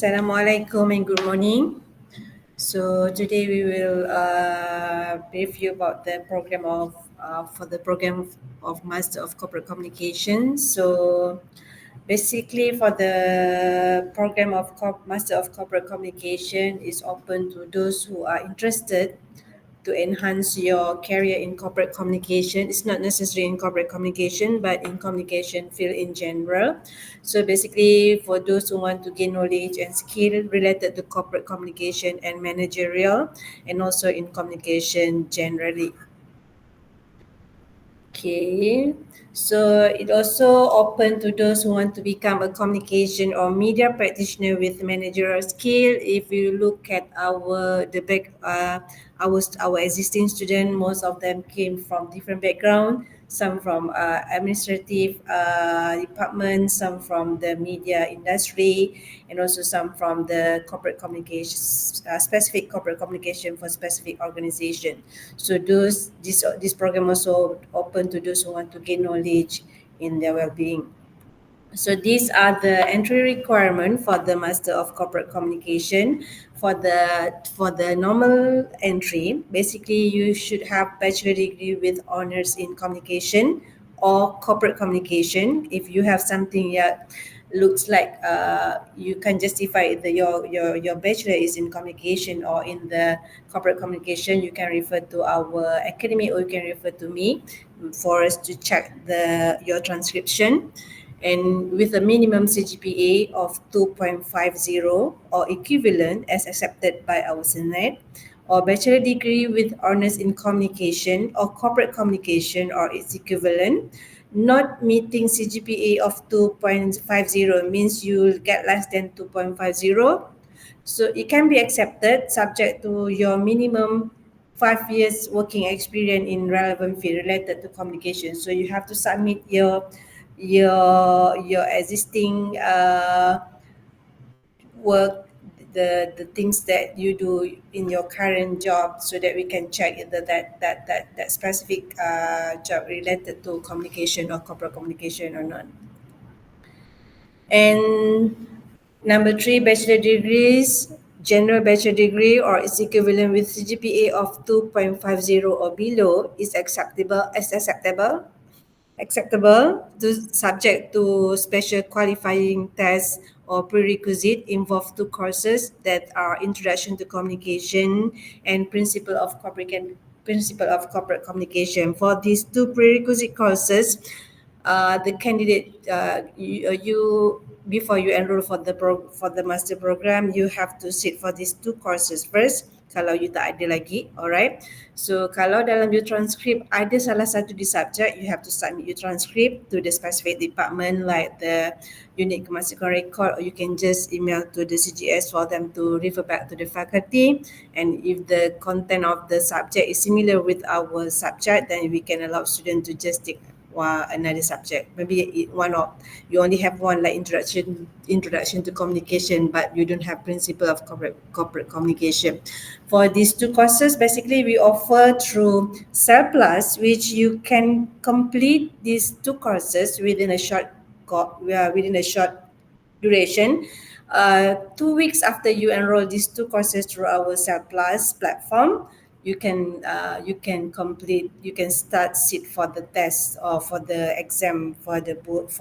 Assalamualaikum and good morning. So today we will brief you about the program of for the program of Master of Corporate Communication. So basically, for the program of Master of Corporate Communication is open to those who are interested to enhance your career in corporate communication. It's not necessarily in corporate communication, but in communication field in general. So basically, for those who want to gain knowledge and skill related to corporate communication and managerial, and also in communication generally. Okay, so it also open to those who want to become a communication or media practitioner with managerial skill. If you look at our existing student, most of them came from different background. Some from administrative department, some from the media industry, and also some from the corporate communication, specific corporate communication for specific organization. So this program also open to those who want to gain knowledge in their well-being. So these are the entry requirement for the Master of Corporate Communication. For the normal entry, basically you should have bachelor degree with honors in communication or corporate communication. If you have something that looks like you can justify your bachelor is in communication or in the corporate communication, you can refer to our academy or you can refer to me for us to check your transcription, and with a minimum CGPA of 2.50 or equivalent as accepted by our Senate, or bachelor degree with honors in communication or corporate communication or its equivalent. Not meeting CGPA of 2.50 means you'll get less than 2.50. So it can be accepted subject to your minimum 5 years working experience in relevant field related to communication. So you have to submit your existing work, the things that you do in your current job, so that we can check that specific job related to communication or corporate communication or not. And number three, bachelor degrees, general bachelor degree or its equivalent with CGPA of 2.50 or below is acceptable to subject to special qualifying tests or prerequisite. Involve two courses that are introduction to communication and principle of corporate communication. For these two prerequisite courses, the candidate you before you enroll for the master program, you have to sit for these two courses first kalau you tak ada lagi. Alright, so kalau dalam your transcript ada salah satu di subject, you have to submit your transcript to the specific department like the unit kemasikan record, or you can just email to the CGS for them to refer back to the faculty. And if the content of the subject is similar with our subject, then we can allow student to just take another subject. Maybe you only have one, like introduction to communication, but you don't have principle of corporate communication. For these two courses, basically we offer through Cell Plus, which you can complete these two courses within a short duration. 2 weeks after you enroll these two courses through our Cell Plus platform, you can start sit for the test or for the exam for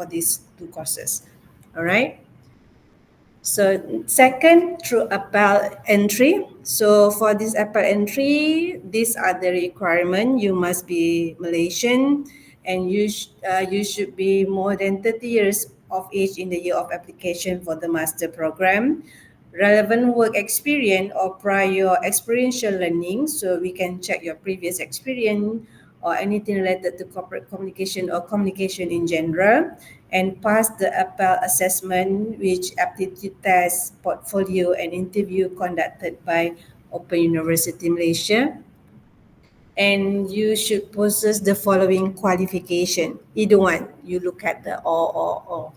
these two courses. All right. So second, through appel entry. So for this appel entry, these are the requirement. You must be Malaysian, and you should be more than 30 years of age in the year of application for the master program. Relevant work experience or prior experiential learning. So we can check your previous experience or anything related to corporate communication or communication in general, and pass the appel assessment, which aptitude test, portfolio, and interview conducted by Open University Malaysia. And you should possess the following qualification. Either one, you look at the or.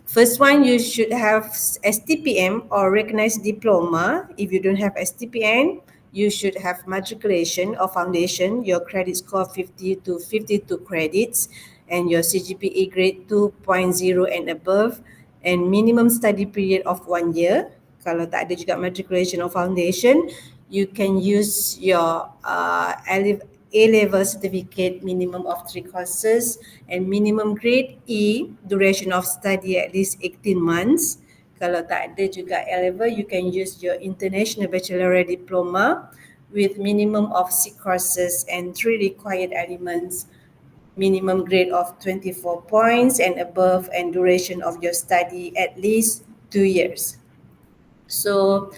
First one, you should have STPM or recognized diploma. If you don't have STPM, you should have matriculation or foundation, your credit score 50 to 52 credits, and your CGPA grade 2.0 and above, and minimum study period of 1 year. Kalau tak ada juga matriculation or foundation, you can use your A-level certificate, minimum of 3 courses, and minimum grade E, duration of study at least 18 months. Kalau tak ada juga A-level, you can use your international baccalaureate diploma with minimum of 6 courses and 3 required elements, minimum grade of 24 points and above, and duration of your study at least 2 years. So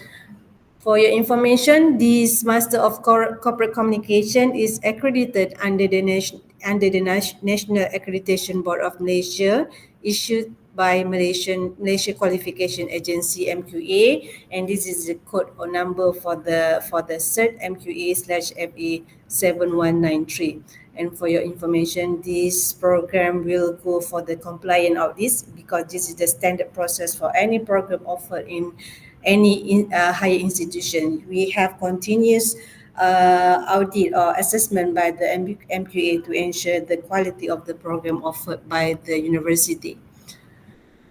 for your information, this Master of Corporate Communication is accredited under the National Accreditation Board of Malaysia, issued by Malaysia Qualification Agency (MQA), and this is the code or number for the cert MQA/FA 7193. And for your information, this program will go for the compliant of this, because this is the standard process for any program offered in any higher institution. We have continuous audit or assessment by the MQA to ensure the quality of the program offered by the university.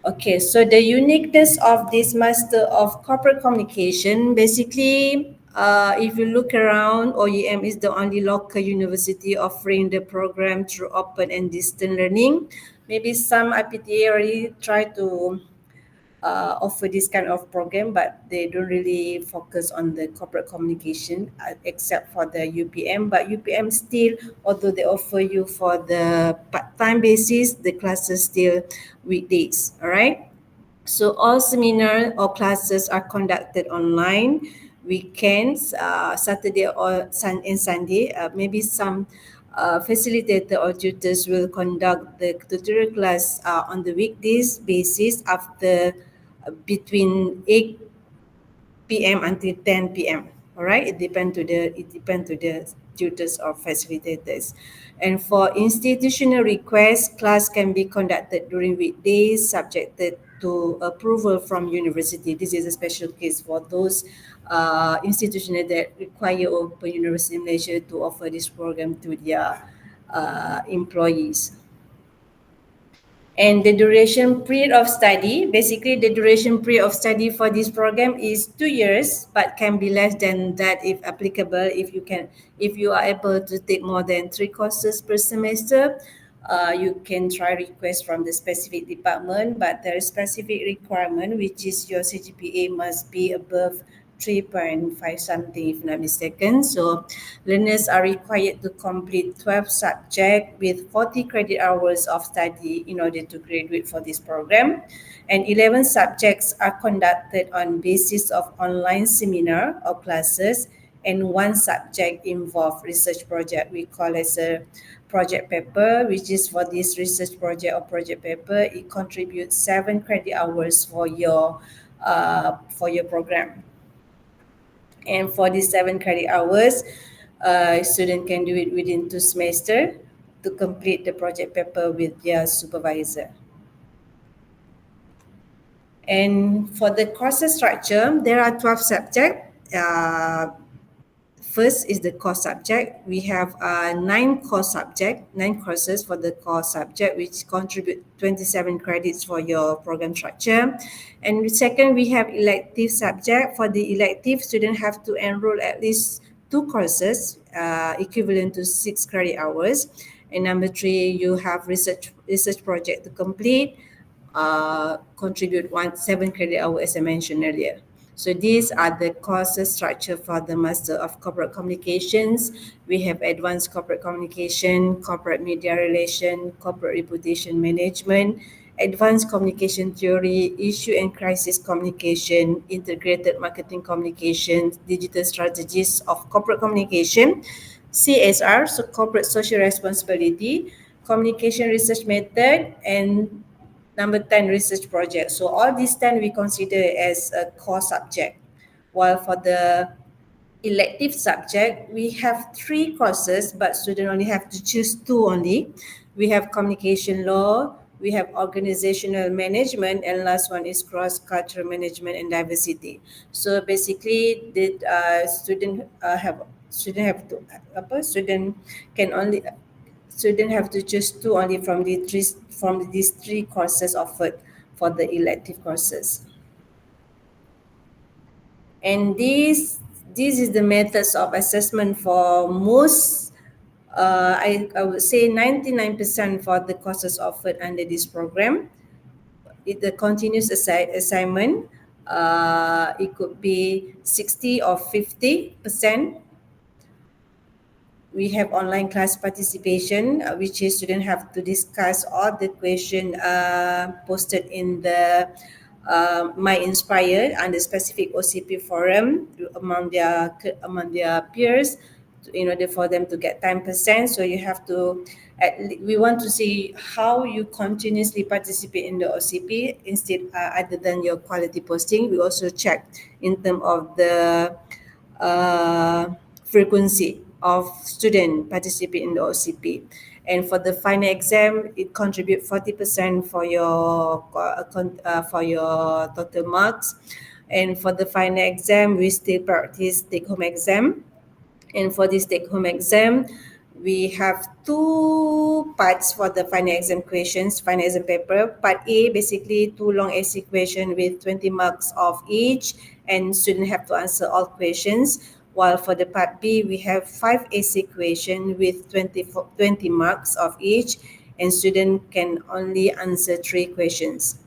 Okay, so the uniqueness of this Master of Corporate Communication, basically, if you look around, OUM is the only local university offering the program through open and distant learning. Maybe some IPTA already try to offer this kind of program, but they don't really focus on the corporate communication except for the UPM. But UPM still, although they offer you for the part-time basis, the classes still weekdays. All right. So all seminar or classes are conducted online, weekends, Saturday or Sunday. Maybe some facilitator or tutors will conduct the tutorial class on the weekdays basis after between 8 p.m. until 10 p.m. All right, it depends to the tutors or facilitators. And for institutional requests, class can be conducted during weekdays, subjected to approval from university. This is a special case for those institutions that require Open University Malaysia to offer this program to their employees. And the duration period of study, basically the duration period of study for this program is 2 years, but can be less than that if applicable. If you are able to take more than 3 courses per semester, you can try request from the specific department, but there is specific requirement, which is your CGPA must be above 3.5 something, if not mistaken. So learners are required to complete 12 subjects with 40 credit hours of study in order to graduate for this program. And 11 subjects are conducted on basis of online seminar or classes, and 1 subject involve research project. We call it a project paper, which is for this research project or project paper. It contributes 7 credit hours for your program. And for these 7 credit hours, student can do it within 2 semesters to complete the project paper with their supervisor. And for the course structure, there are 12 subjects. First is the core subject. We have 9 courses for the core subject, which contribute 27 credits for your program structure. And second, we have elective subject. For the elective, students have to enroll at least 2 courses, equivalent to 6 credit hours. And number 3, you have research project to complete, contribute 7 credit hour, as I mentioned earlier. So these are the courses structure for the Master of Corporate Communications. We have Advanced Corporate Communication, Corporate Media Relation, Corporate Reputation Management, Advanced Communication Theory, Issue and Crisis Communication, Integrated Marketing Communication, Digital Strategies of Corporate Communication, CSR, so Corporate Social Responsibility, Communication Research Method, and number 10, research project. So all these 10 we consider as a core subject. While for the elective subject, we have 3 courses, but students only have to choose 2 only. We have communication law, we have organizational management, and last one is cross-cultural management and diversity. So basically, the student have to choose 2 only from these 3 courses offered for the elective courses. And this is the methods of assessment for most, I would say 99% for the courses offered under this program. It the continuous assignment, it could be 60 or 50%. We have online class participation, which is students have to discuss all the question posted in the My Inspire and the specific OCP forum among their peers in order for them to get 10%. So you have to, we want to see how you continuously participate in the OCP instead, other than your quality posting. We also check in terms of the uh, frequency of student participate in the OCP. And for the final exam, it contribute 40% for your total marks. And for the final exam, we still practice take home exam. And for this take home exam, we have two parts for the final exam questions, final exam paper. Part A, basically two long essay question with 20 marks of each, and students have to answer all questions. While for the part B, we have five essay question with 20 marks of each, and student can only answer three questions.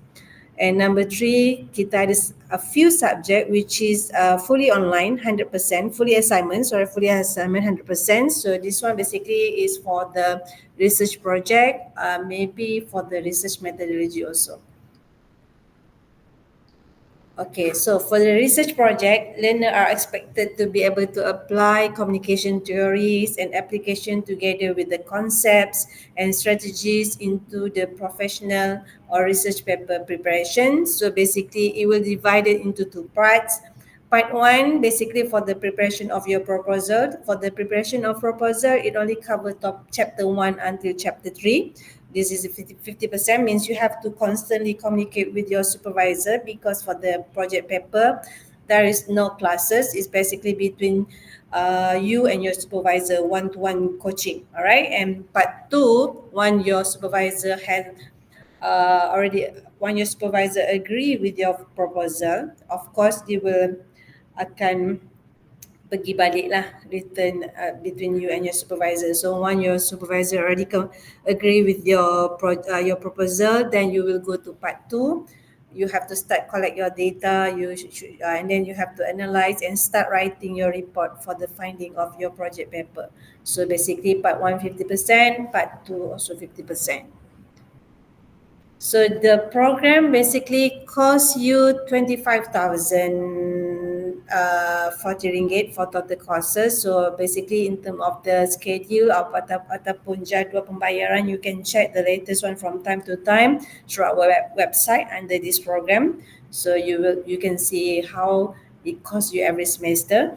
And number three, kita ada a few subject which is fully online, 100%, fully assignment, 100%. So this one basically is for the research project, maybe for the research methodology also. Okay, so for the research project, learners are expected to be able to apply communication theories and application together with the concepts and strategies into the professional or research paper preparation. So basically, it will divide it into two parts. Part one, basically for the preparation of your proposal. For the preparation of proposal, it only covers top chapter 1 until chapter 3. This is 50% means you have to constantly communicate with your supervisor, because for the project paper, there is no classes. It's basically between you and your supervisor, one-to-one coaching. All right. And part two, when your supervisor has already, when your supervisor agree with your proposal, of course, they will akan pergi balik lah, return between you and your supervisor. So when your supervisor already agree with your proposal, then you will go to part two. You have to start collect your data, and then you have to analyze and start writing your report for the finding of your project paper. So basically part one 50%, part two also 50%. So the program basically costs you 25,000 40 ringgit for total courses. So basically in terms of the schedule ataupun jadual pembayaran, you can check the latest one from time to time through our website under this program. So you can see how it costs you every semester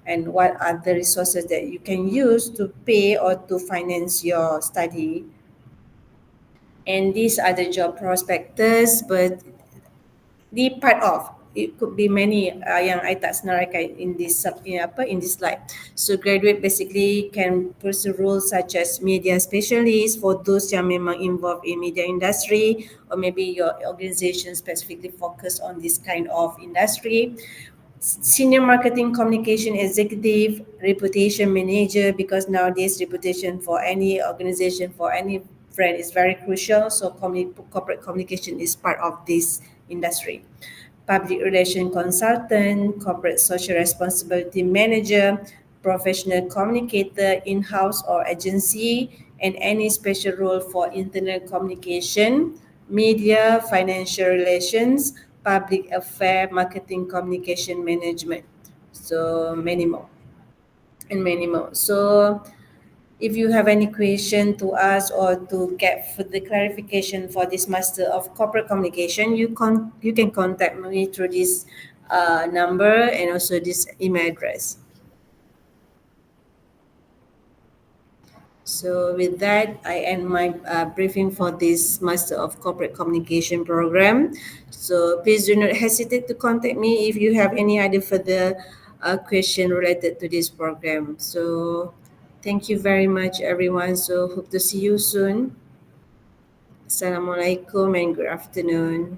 and what are the resources that you can use to pay or to finance your study. And these are the job prospectus, but di part of it could be many yang I tak senaraikan in in this slide. So graduate basically can pursue roles such as media specialist for those yang memang involved in media industry, or maybe your organization specifically focused on this kind of industry. Senior marketing communication executive, reputation manager, because nowadays reputation for any organization, for any brand is very crucial. So corporate communication is part of this industry. Public relation consultant, corporate social responsibility manager, professional communicator, in-house or agency, and any special role for internal communication, media, financial relations, public affair, marketing, communication management. So many more and many more. So if you have any question to us or to get further clarification for this Master of Corporate Communication, you can contact me through this number and also this email address. So with that, I end my briefing for this Master of Corporate Communication program. So please do not hesitate to contact me if you have any other further question related to this program. So thank you very much, everyone. So hope to see you soon. Assalamualaikum and good afternoon.